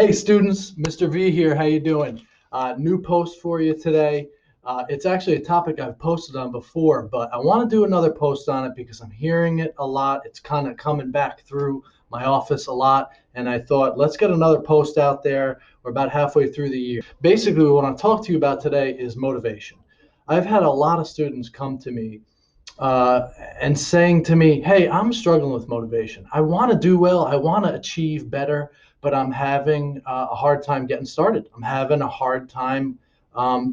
Hey students, Mr. V here. How you doing? New post for you today. It's actually a topic I've posted on before, but I want to do another post on it because I'm hearing it a lot. It's kind of coming back through my office a lot, and I thought let's get another post out there. We're about halfway through the year. Basically, what I want to talk to you about today is motivation. I've had a lot of students come to me and saying to me, hey, I'm struggling with motivation. I want to do well. I want to achieve better, but I'm having a hard time getting started. I'm having a hard time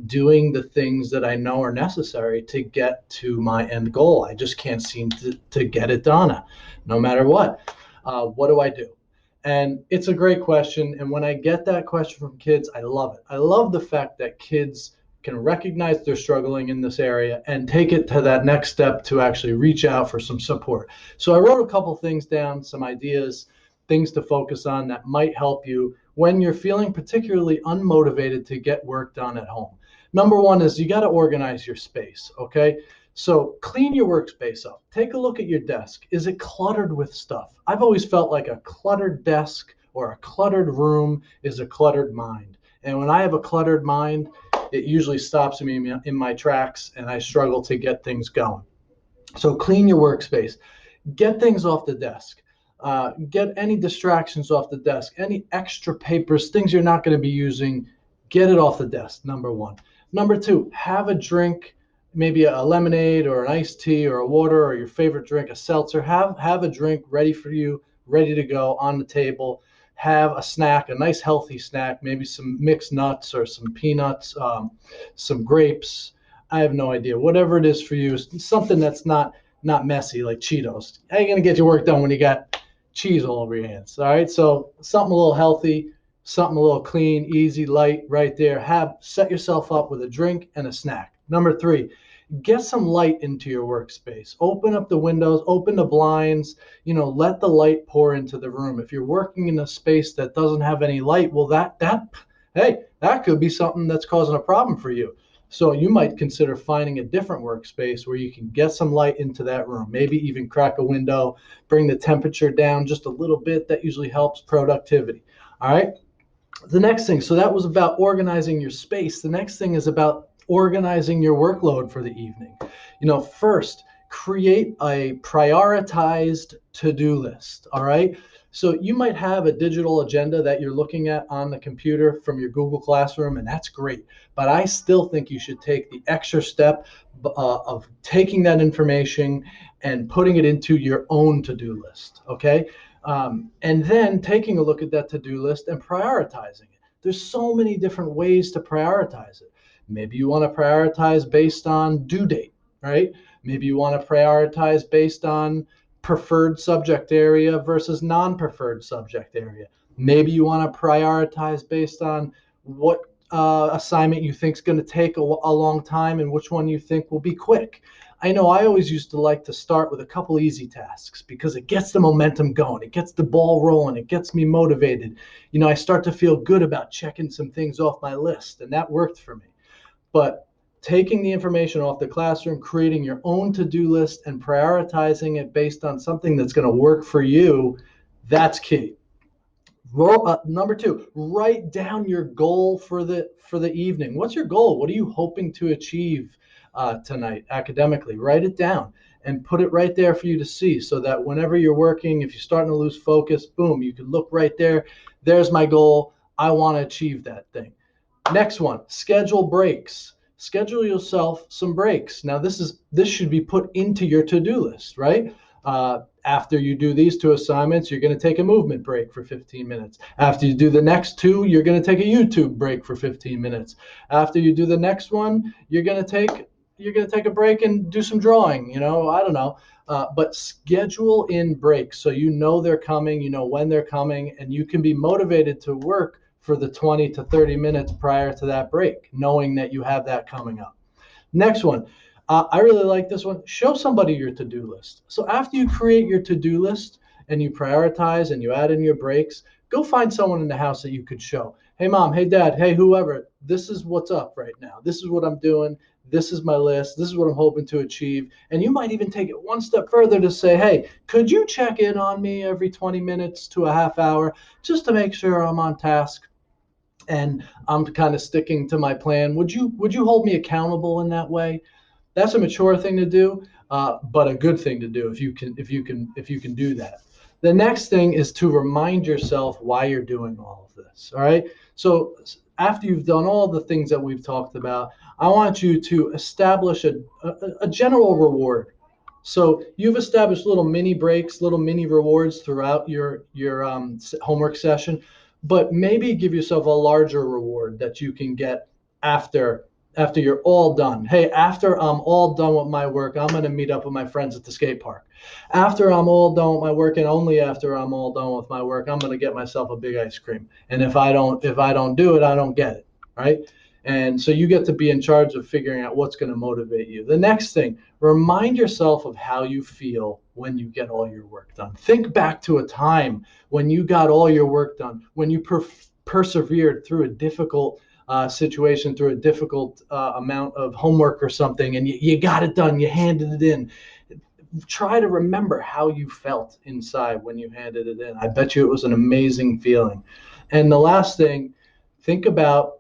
doing the things that I know are necessary to get to my end goal. I just can't seem to get it done, no matter what. What do I do? And it's a great question. And when I get that question from kids, I love it. I love the fact that kids can recognize they're struggling in this area and take it to that next step to actually reach out for some support. So I wrote a couple things down, some ideas, things to focus on that might help you when you're feeling particularly unmotivated to get work done at home. Number one is you got to organize your space, okay? So clean your workspace up. Take a look at your desk. Is it cluttered with stuff? I've always felt like a cluttered desk or a cluttered room is a cluttered mind. And when I have a cluttered mind, it usually stops me in my tracks and I struggle to get things going. So clean your workspace, get things off the desk, get any distractions off the desk, any extra papers, things you're not going to be using, get it off the desk, number one. Number two, have a drink, maybe a lemonade or an iced tea or a water or your favorite drink, a seltzer. Have a drink ready for you, ready to go on the table. Have a snack, a nice healthy snack, maybe some mixed nuts or some peanuts, some grapes. I have no idea. Whatever it is for you, something that's not messy like Cheetos. How are you gonna get your work done when you got cheese all over your hands? All right, so something a little healthy, something a little clean, easy, light, right there. Set yourself up with a drink and a snack. Number three, get some light into your workspace. Open up the windows, open the blinds, let the light pour into the room. If you're working in a space that doesn't have any light, well hey, that could be something that's causing a problem for you. So you might consider finding a different workspace where you can get some light into that room. Maybe even crack a window, bring the temperature down just a little bit. That usually helps productivity. All right. The next thing, so that was about organizing your space. The next thing is about organizing your workload for the evening. First, create a prioritized to-do list. All right. So you might have a digital agenda that you're looking at on the computer from your Google Classroom, and that's great. But I still think you should take the extra step of taking that information and putting it into your own to-do list. Okay. And then taking a look at that to-do list and prioritizing it. There's so many different ways to prioritize it. Maybe you want to prioritize based on due date, right? Maybe you want to prioritize based on preferred subject area versus non-preferred subject area. Maybe you want to prioritize based on what assignment you think is going to take a long time and which one you think will be quick. I know I always used to like to start with a couple easy tasks because it gets the momentum going. It gets the ball rolling. It gets me motivated. I start to feel good about checking some things off my list, and that worked for me. But taking the information off the classroom, creating your own to-do list and prioritizing it based on something that's going to work for you, that's key. Number two, write down your goal for the evening. What's your goal? What are you hoping to achieve tonight academically? Write it down and put it right there for you to see, so that whenever you're working, if you're starting to lose focus, boom, you can look right there. There's my goal. I want to achieve that thing. Next one, schedule breaks. Schedule yourself some breaks. Now this should be put into your to-do list, right? After you do these two assignments, you're going to take a movement break for 15 minutes. After you do the next two, you're going to take a YouTube break for 15 minutes. After you do the next one, you're going to take a break and do some drawing. I don't know. But schedule in breaks so you know they're coming, you know when they're coming, and you can be motivated to work for the 20 to 30 minutes prior to that break, knowing that you have that coming up. Next one. I really like this one. Show somebody your to-do list. So after you create your to-do list and you prioritize and you add in your breaks, Go find someone in the house that you could show. Hey, mom, hey, dad, hey, whoever, this is what's up right now. This is what I'm doing. This is my list. This is what I'm hoping to achieve. And you might even take it one step further to say, hey, could you check in on me every 20 minutes to a half hour just to make sure I'm on task and I'm kind of sticking to my plan? Would you hold me accountable in that way? That's a mature thing to do, but a good thing to do if you can do that. The next thing is to remind yourself why you're doing all of this. All right. So after you've done all the things that we've talked about, I want you to establish a general reward. So you've established little mini breaks, little mini rewards throughout your homework session, but maybe give yourself a larger reward that you can get after after you're all done. Hey, after I'm all done with my work, I'm going to meet up with my friends at the skate park. After I'm all done with my work, and only after I'm all done with my work, I'm going to get myself a big ice cream. And if I don't do it, I don't get it, right? And so you get to be in charge of figuring out what's going to motivate you. The next thing, remind yourself of how you feel when you get all your work done. Think back to a time when you got all your work done, when you persevered through a difficult situation, through a difficult amount of homework or something, and you got it done, you handed it in. Try to remember how you felt inside when you handed it in. I bet you it was an amazing feeling. And the last thing, think about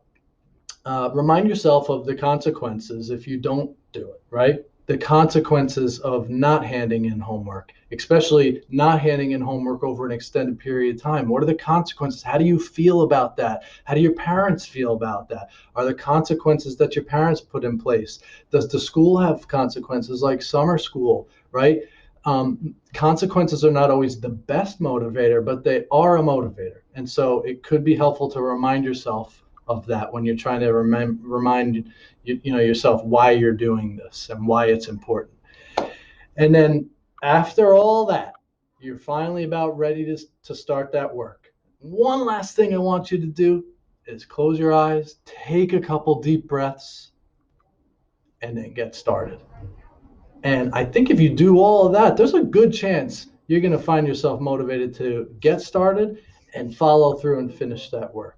remind yourself of the consequences if you don't do it, right? The consequences of not handing in homework, especially not handing in homework over an extended period of time. What are the consequences? How do you feel about that? How do your parents feel about that? Are there consequences that your parents put in place? Does the school have consequences like summer school, right? Consequences are not always the best motivator, but they are a motivator. And so it could be helpful to remind yourself of that when you're trying to remind yourself why you're doing this and why it's important. And then after all that, you're finally about ready to start that work. One last thing I want you to do is close your eyes, take a couple deep breaths, and then get started. And I think if you do all of that, there's a good chance you're going to find yourself motivated to get started and follow through and finish that work.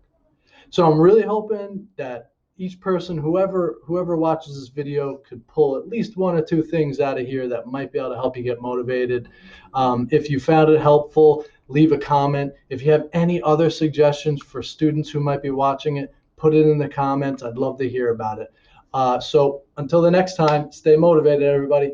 So I'm really hoping that each person, whoever watches this video, could pull at least one or two things out of here that might be able to help you get motivated. If you found it helpful, leave a comment. If you have any other suggestions for students who might be watching it, put it in the comments. I'd love to hear about it. So until the next time, stay motivated, everybody.